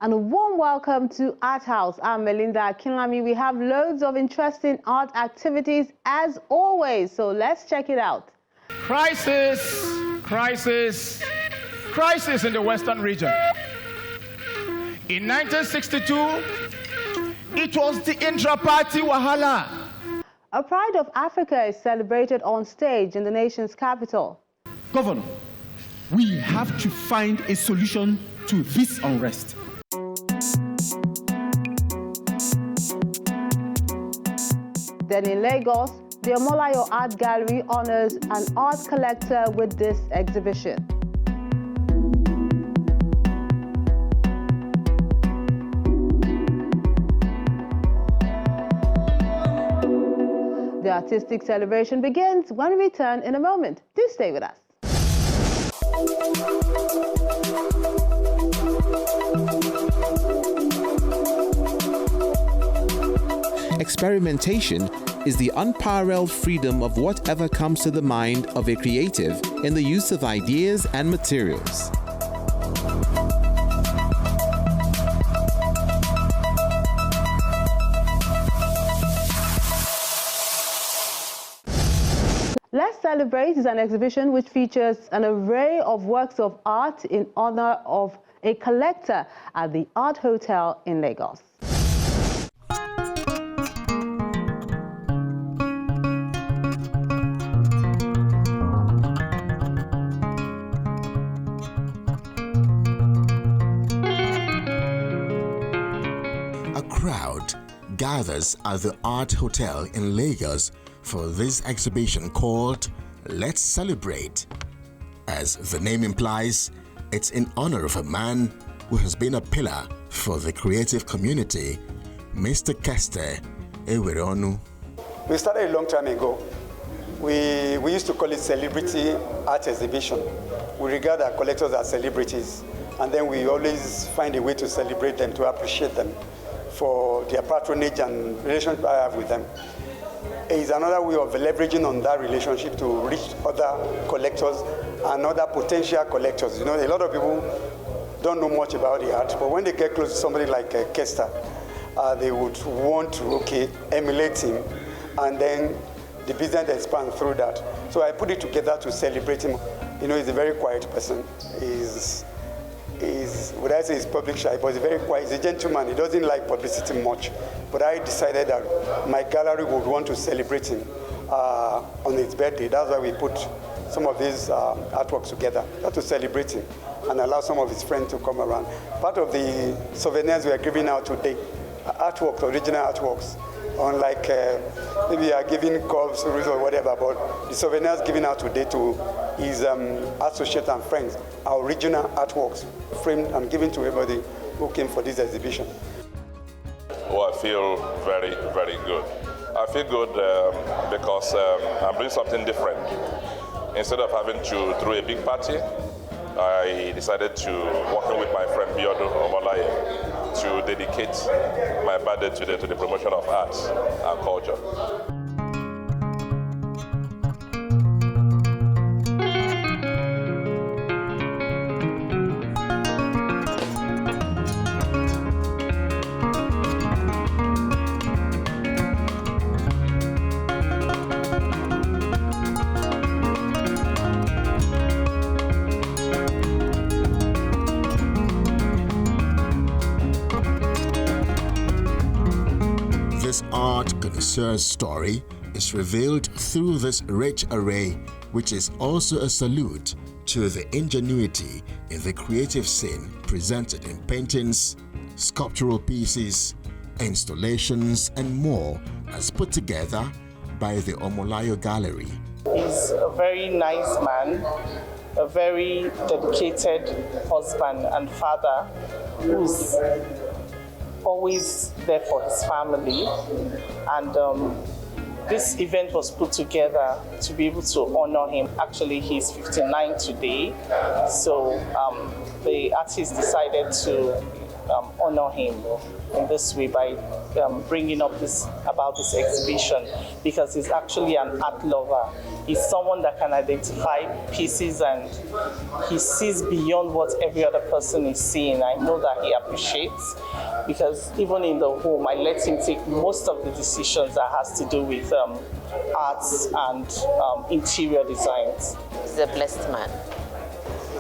and a warm welcome to Art House. I'm Melinda Akinlami. We have loads of interesting art activities as always, so let's check it out. Crisis, crisis, crisis in the Western region. In 1962, it was the intra-party wahala. A Pride of Africa is celebrated on stage in the nation's capital. Governor, we have to find a solution to this unrest. Then in Lagos, the Omolayo Art Gallery honors an art collector with this exhibition. The artistic celebration begins when we return in a moment. Do stay with us. Experimentation is the unparalleled freedom of whatever comes to the mind of a creative in the use of ideas and materials. Let's Celebrate is an exhibition which features an array of works of art in honor of a collector at the Art Hotel in Lagos. A crowd gathers at the Art Hotel in Lagos for this exhibition called Let's Celebrate. As the name implies, it's in honor of a man who has been a pillar for the creative community, Mr. Keste Eweronu. We started a long time ago. We used to call it Celebrity Art Exhibition. We regard our collectors as celebrities, and then we always find a way to celebrate them, to appreciate them for their patronage and relationship I have with them. It's another way of leveraging on that relationship to reach other collectors and other potential collectors. You know, a lot of people don't know much about the art, but when they get close to somebody like Kester, they would want to, emulate him, and then the business expands through that. So I put it together to celebrate him. You know, he's a very quiet person. Would I say he's public shy, but he's very quiet. He's a gentleman. He doesn't like publicity much. But I decided that my gallery would want to celebrate him on his birthday. That's why we put some of these artworks together, to celebrate him and allow some of his friends to come around. Part of the souvenirs we are giving out today are artworks, original artworks. Unlike maybe you are giving cups or whatever, but the souvenirs given out today to his associates and friends are original artworks framed and given to everybody who came for this exhibition. Oh, I feel very, very good. I feel good because I'm doing something different. Instead of having to throw a big party, I decided to, working with my friend Biodo Omolaye, to dedicate my birthday today to the promotion of arts and culture. This art connoisseur's story is revealed through this rich array, which is also a salute to the ingenuity in the creative scene presented in paintings, sculptural pieces, installations, and more, as put together by the Omolayo Gallery. He's a very nice man, a very dedicated husband and father who's always there for his family, and this event was put together to be able to honor him. Actually, he's 59 today, so the artist decided to honor him in this way by bringing up about this exhibition, because he's actually an art lover. He's someone that can identify pieces and he sees beyond what every other person is seeing. I know that he appreciates, because even in the home, I let him take most of the decisions that has to do with arts and interior designs. He's a blessed man.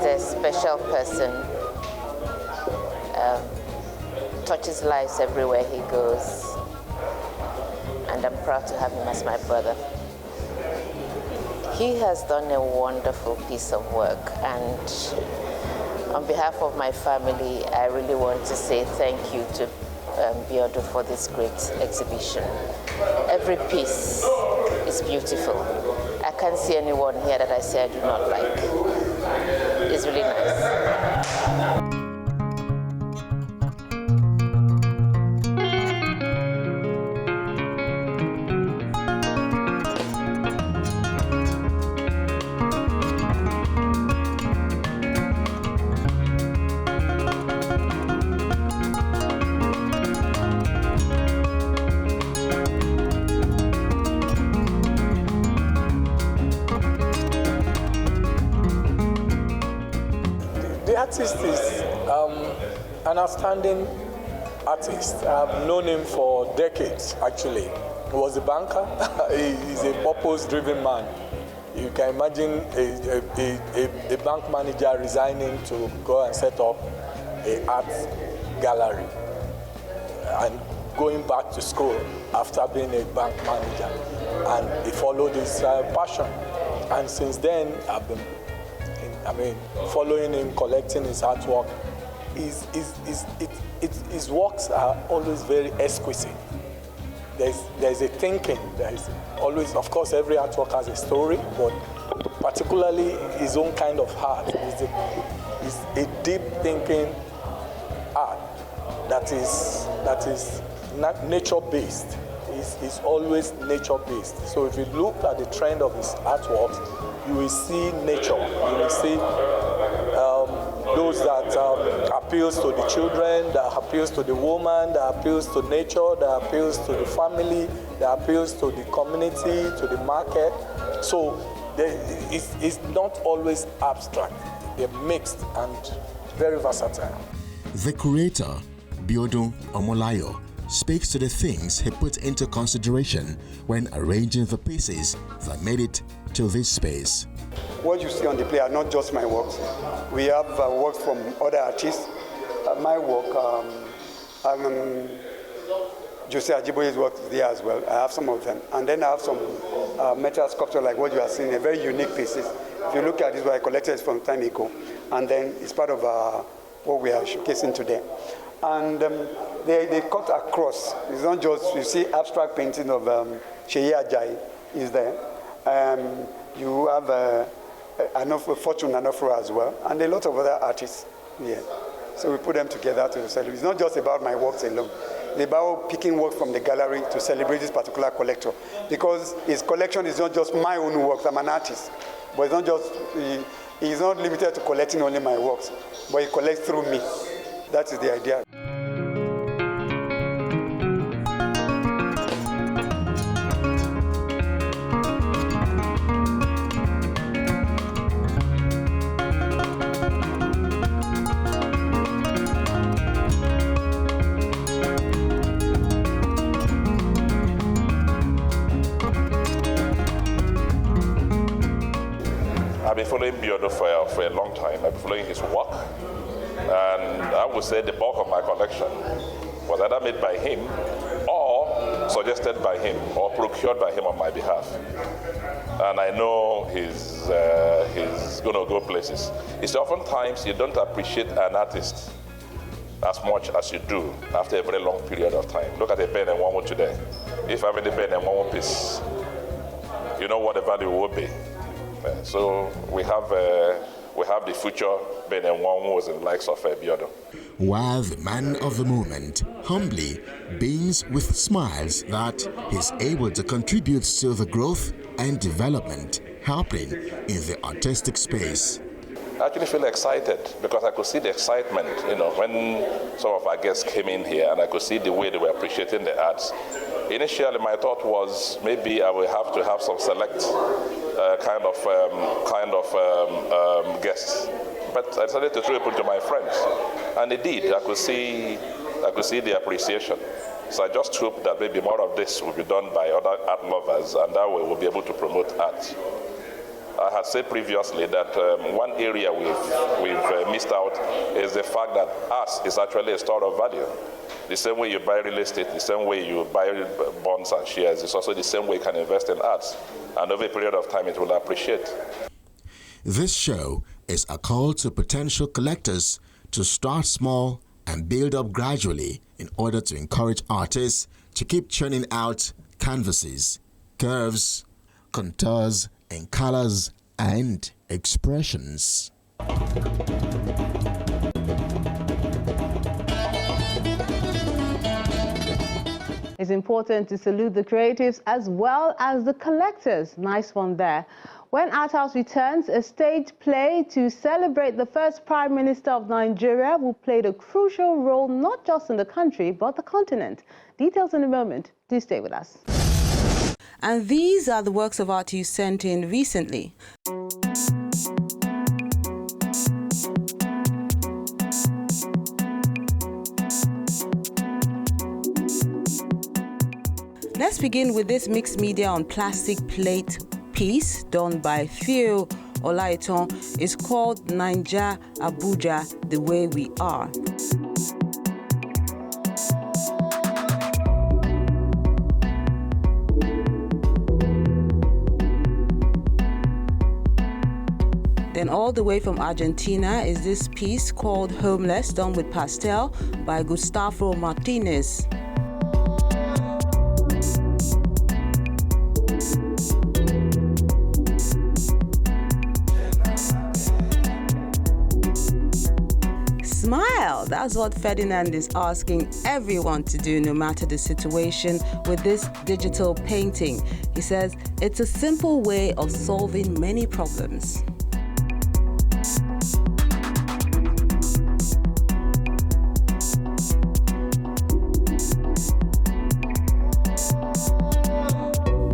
He's a special person. Touches lives everywhere he goes. And I'm proud to have him as my brother. He has done a wonderful piece of work, and on behalf of my family, I really want to say thank you to Biodo for this great exhibition. Every piece is beautiful. I can't see anyone here that I say I do not like. It's really nice. The artist is an outstanding artist. I've known him for decades, actually. He was a banker. He's a purpose-driven man. You can imagine a bank manager resigning to go and set up an art gallery and going back to school after being a bank manager. And he followed his passion. And since then, I've been following him, collecting his artwork. His works are always very exquisite. There's a thinking. There's always, of course, every artwork has a story, but particularly his own kind of art is a deep thinking art that is not nature-based. Is always nature-based. So if you look at the trend of his artworks, you will see nature. You will see those that appeals to the children, that appeals to the woman, that appeals to nature, that appeals to the family, that appeals to the community, to the market. So it's not always abstract. They're mixed and very versatile. The curator, Biodo Omolayo, speaks to the things he put into consideration when arranging the pieces that made it to this space. What you see on the play are not just my works. We have works from other artists. My work, Jose Ajiboye's work is there as well. I have some of them. And then I have some metal sculpture like what you are seeing, a very unique pieces. If you look at this, what I collected from time ago. And then it's part of what we are showcasing today. And they cut across. It's not just, you see abstract painting of Sheyi Ajayi is there. You have Fortune Anofro as well, and a lot of other artists here. So we put them together to celebrate. It's not just about my works alone. It's about picking work from the gallery to celebrate this particular collector. Because his collection is not just my own works. I'm an artist. But it's not just, he's not limited to collecting only my works, but he collects through me. That is the idea. I've been following Biodo for a long time. I've been following his work. And I would say the bulk of my collection was either made by him or suggested by him or procured by him on my behalf. And I know he's going to go places. It's oftentimes you don't appreciate an artist as much as you do after a very long period of time. Look at the Ben and Nwanwu today. If I have any Ben and Nwanwu piece, you know what the value will be. So we have the future Ben and Nwanwu and likes of Biodo. While the man of the moment humbly beams with smiles that he's able to contribute to the growth and development happening in the artistic space. I actually feel excited because I could see the excitement, when some of our guests came in here, and I could see the way they were appreciating the arts. Initially, my thought was maybe I will have to have some select kind of guests, but I decided to throw it to my friends, and indeed, I could see the appreciation. So I just hope that maybe more of this will be done by other art lovers, and that way we'll be able to promote art. I had said previously that one area we've missed out is the fact that arts is actually a store of value. The same way you buy real estate, the same way you buy bonds and shares, it's also the same way you can invest in arts. And over a period of time, it will appreciate. This show is a call to potential collectors to start small and build up gradually in order to encourage artists to keep churning out canvases, curves, contours, and colors and expressions. It's important to salute the creatives as well as the collectors. Nice one there. When Art House returns, a stage play to celebrate the first Prime Minister of Nigeria who played a crucial role not just in the country but the continent. Details in a moment. Do stay with us. And these are the works of art you sent in recently. Let's begin with this mixed media on plastic plate piece done by Theo Olaiton. It's called Naija Abuja, The Way We Are. Then all the way from Argentina is this piece called Homeless, done with pastel by Gustavo Martinez. Smile! That's what Ferdinand is asking everyone to do, no matter the situation, with this digital painting. He says it's a simple way of solving many problems.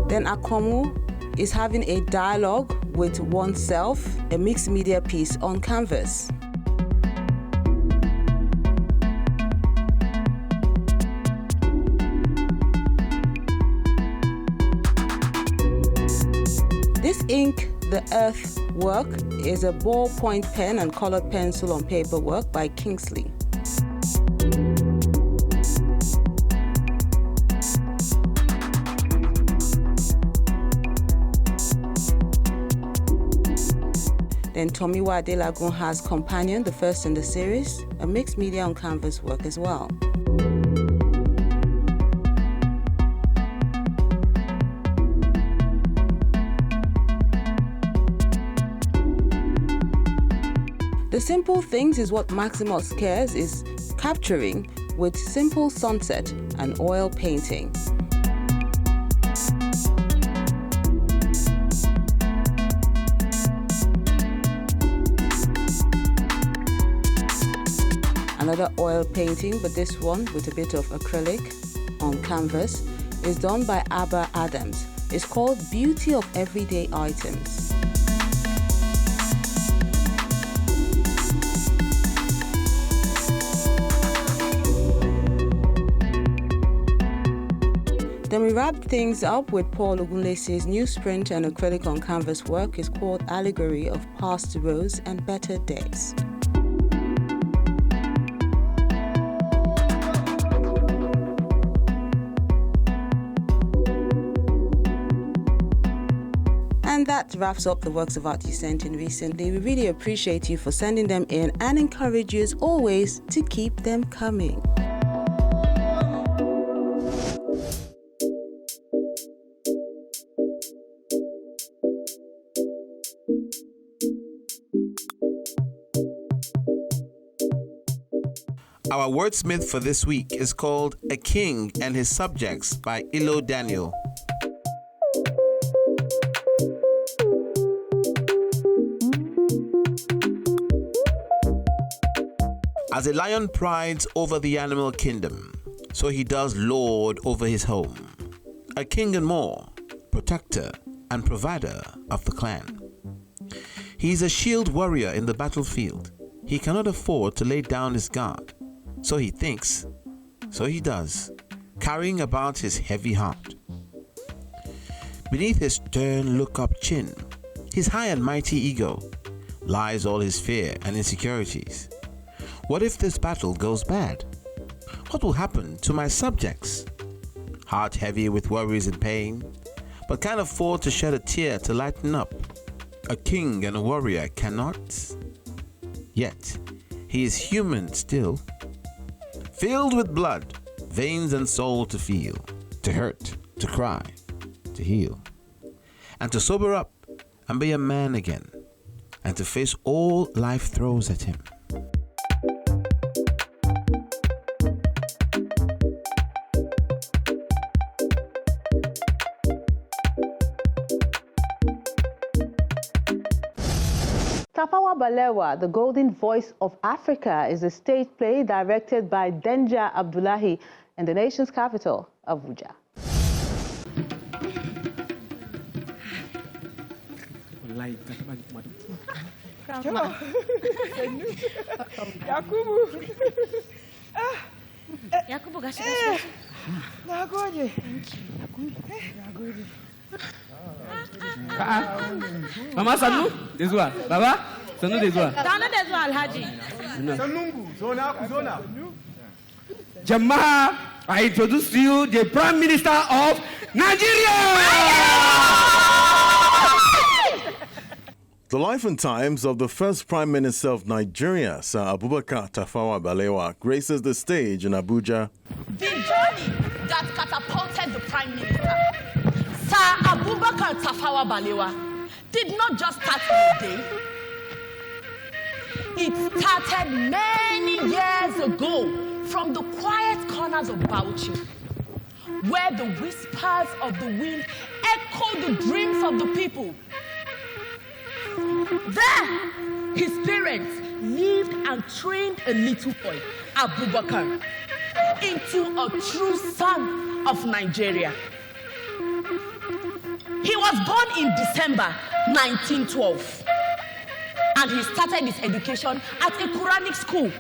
Then Akomu is having a dialogue with oneself, a mixed media piece on canvas. This Ink the Earth work is a ballpoint pen and colored pencil on paper work by Kingsley. Then Tomiwa Adelagun has Companion, the first in the series, a mixed media on canvas work as well. The simple things is what Maximus Cares is capturing with simple sunset and oil painting. Another oil painting, but this one with a bit of acrylic on canvas, is done by Abba Adams. It's called Beauty of Everyday Items. Then we wrap things up with Paul Ogunlese's newsprint and acrylic on canvas work. Is called Allegory of Past Woes and Better Days. And that wraps up the works of art you sent in recently. We really appreciate you for sending them in and encourage you as always to keep them coming. Our wordsmith for this week is called A King and His Subjects by Ilo Daniel. As a lion prides over the animal kingdom, so he does lord over his home. A king and more, protector and provider of the clan. He is a shield warrior in the battlefield. He cannot afford to lay down his guard. So he thinks, so he does, carrying about his heavy heart. Beneath his stern look-up chin, his high and mighty ego, lies all his fear and insecurities. What if this battle goes bad? What will happen to my subjects? Heart heavy with worries and pain, but can't afford to shed a tear to lighten up. A king and a warrior cannot. Yet, he is human still. Filled with blood, veins and soul to feel, to hurt, to cry, to heal. And to sober up and be a man again, and to face all life throws at him. Tafawa Balewa, the Golden Voice of Africa, is a stage play directed by Denja Abdullahi in the nation's capital, Abuja. Mama Sanu, Deswa. Baba, Sanu Deswa. Tana Deswa Alhaji. Sanungu, Zona. Jama'a, I introduce to you the Prime Minister of Nigeria. The life and times of the first Prime Minister of Nigeria, Sir Abubakar Tafawa Balewa, graces the stage in Abuja. The journey that catapulted the Prime Minister, Sir Abubakar Tafawa Balewa, did not just start in a day. It started many years ago from the quiet corners of Bauchi, where the whispers of the wind echoed the dreams of the people. There, his parents lived and trained a little boy, Abubakar, into a true son of Nigeria. He was born in December 1912, and he started his education at a Quranic school.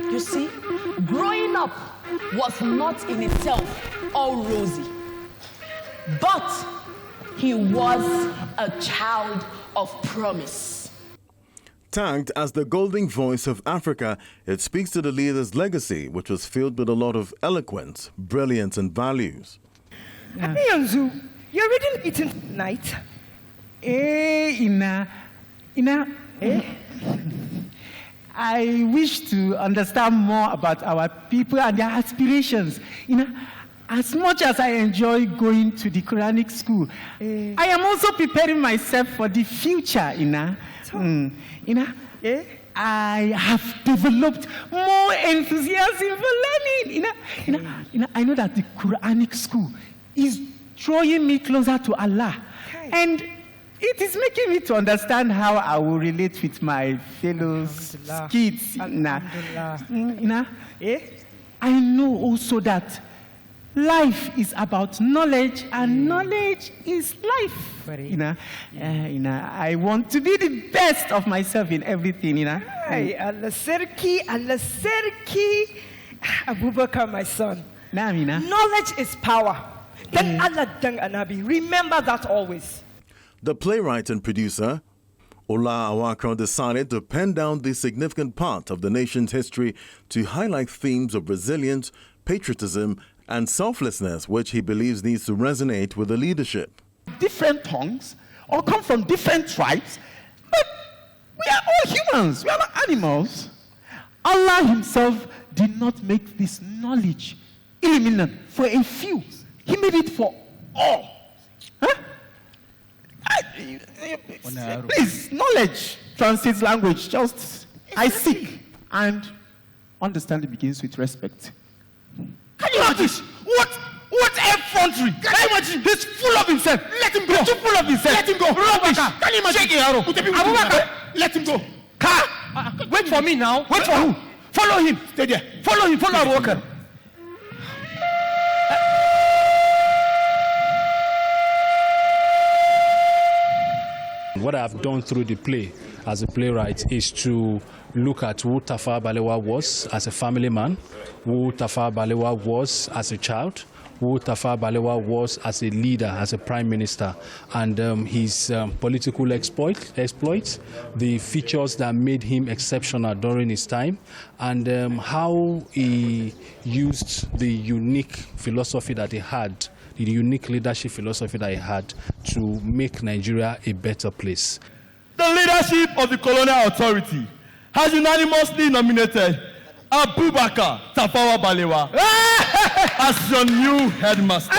You see, growing up was not in itself all rosy, but he was a child of promise. Tagged as the Golden Voice of Africa, it speaks to the leader's legacy, which was filled with a lot of eloquence, brilliance, and values. Yanzu, you're reading it tonight. I wish to understand more about our people and their aspirations. As much as I enjoy going to the Quranic school, I am also preparing myself for the future. I have developed more enthusiasm for learning. I know that the Quranic school is drawing me closer to Allah, and it is making me to understand how I will relate with my fellow kids. I know also that life is about knowledge, and knowledge is life. I want to be the best of myself in everything. Allah Serki, Abubakar, my son. Knowledge is power. Then Allah Dang Anabi. Remember that always. The playwright and producer, Ola Awakro, decided to pen down this significant part of the nation's history to highlight themes of resilience, patriotism, and selflessness, which he believes needs to resonate with the leadership. Different tongues, or come from different tribes, but we are all humans, we are not animals. Allah himself did not make this knowledge eliminate for a few. He made it for all. Please, knowledge translates language. Just, I seek, and understanding begins with respect. Can you imagine? What effrontery? Can you imagine? He's full of himself. Let him go. He's full of himself. Let him go. Rubbish. Can you imagine? Abubakar, let him go. Wait for me now. Wait for who? Follow him. Stay there. Follow him. Follow Abubakar. What I've done through the play as a playwright is to look at who Tafawa Balewa was as a family man, who Tafawa Balewa was as a child, who Tafawa Balewa was as a leader, as a prime minister, and his political exploits, the features that made him exceptional during his time, and how he used the unique philosophy that he had, the unique leadership philosophy that he had to make Nigeria a better place. The leadership of the colonial authority has unanimously nominated Abubakar Tafawa Balewa as your new headmaster.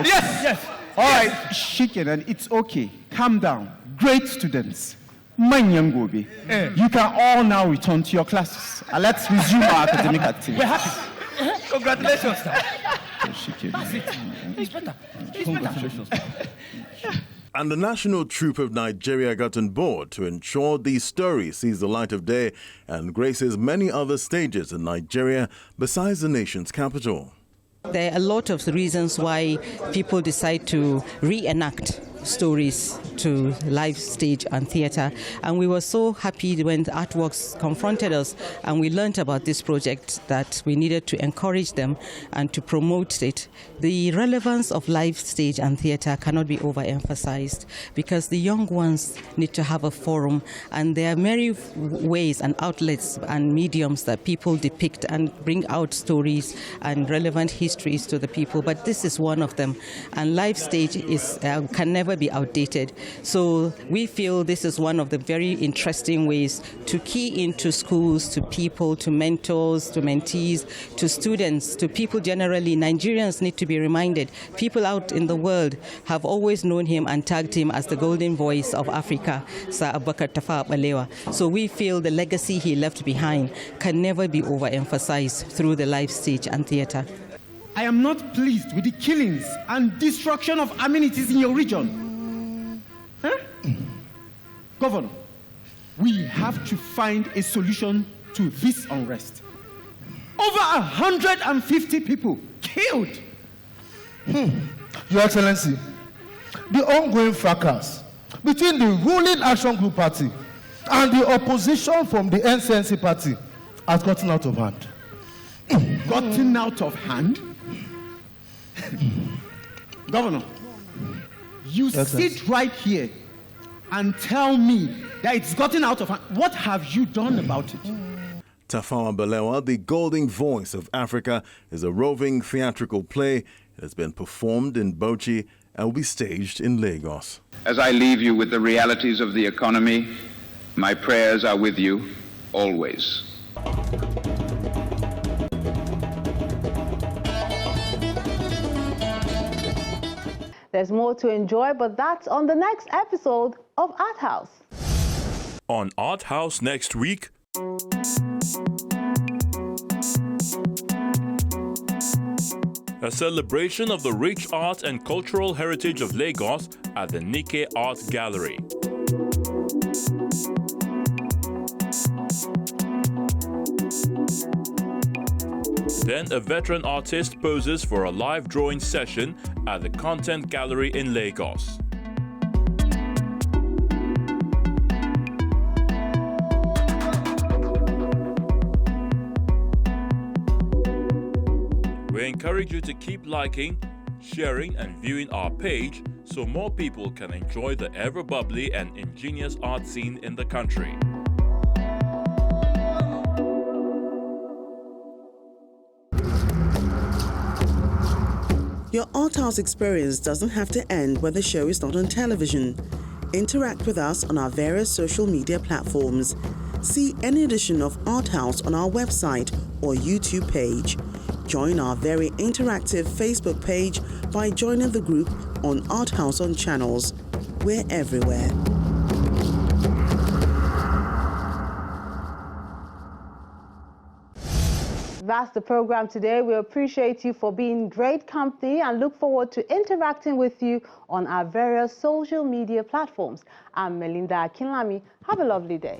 Yes. All right, Shikenan, it's okay. Calm down. Great students. Manyan gobe. You can all now return to your classes. Let's resume our academic activities. We're happy. Congratulations, sir. That's it. It's better. Congratulations. And the National Troupe of Nigeria got on board to ensure these stories sees the light of day and graces many other stages in Nigeria besides the nation's capital. There are a lot of reasons why people decide to reenact stories to live stage and theatre, and we were so happy when the artworks confronted us and we learned about this project that we needed to encourage them and to promote it. The relevance of live stage and theatre cannot be overemphasized because the young ones need to have a forum, and there are many ways and outlets and mediums that people depict and bring out stories and relevant histories to the people, but this is one of them, and live stage is can never be outdated. So we feel this is one of the very interesting ways to key into schools, to people, to mentors, to mentees, to students, to people generally. Nigerians need to be reminded. People out in the world have always known him and tagged him as the golden voice of Africa, Sir Abubakar Tafawa Balewa. So we feel the legacy he left behind can never be overemphasized through the live stage and theatre. I am not pleased with the killings and destruction of amenities in your region. Huh? Governor, we have to find a solution to this unrest. Over 150 people killed. Your Excellency, the ongoing fracas between the ruling Action Group Party and the opposition from the NCNC Party has gotten out of hand. Gotten out of hand? Governor, you sit right here and tell me that it's gotten out of hand. What have you done about it? Tafawa Balewa, the golden voice of Africa, is a roving theatrical play. It has been performed in Bauchi and will be staged in Lagos. As I leave you with the realities of the economy, my prayers are with you always. There's more to enjoy, but that's on the next episode of Art House. On Art House next week, a celebration of the rich art and cultural heritage of Lagos at the Nikkei Art Gallery. Then a veteran artist poses for a live drawing session at the Content Gallery in Lagos. We encourage you to keep liking, sharing and viewing our page so more people can enjoy the ever-bubbly and ingenious art scene in the country. Your Art House experience doesn't have to end when the show is not on television. Interact with us on our various social media platforms. See any edition of Art House on our website or YouTube page. Join our very interactive Facebook page by joining the group on Art House on Channels. We're everywhere. That's the program today. We appreciate you for being great company and look forward to interacting with you on our various social media platforms. I'm Melinda Akinlami. Have a lovely day.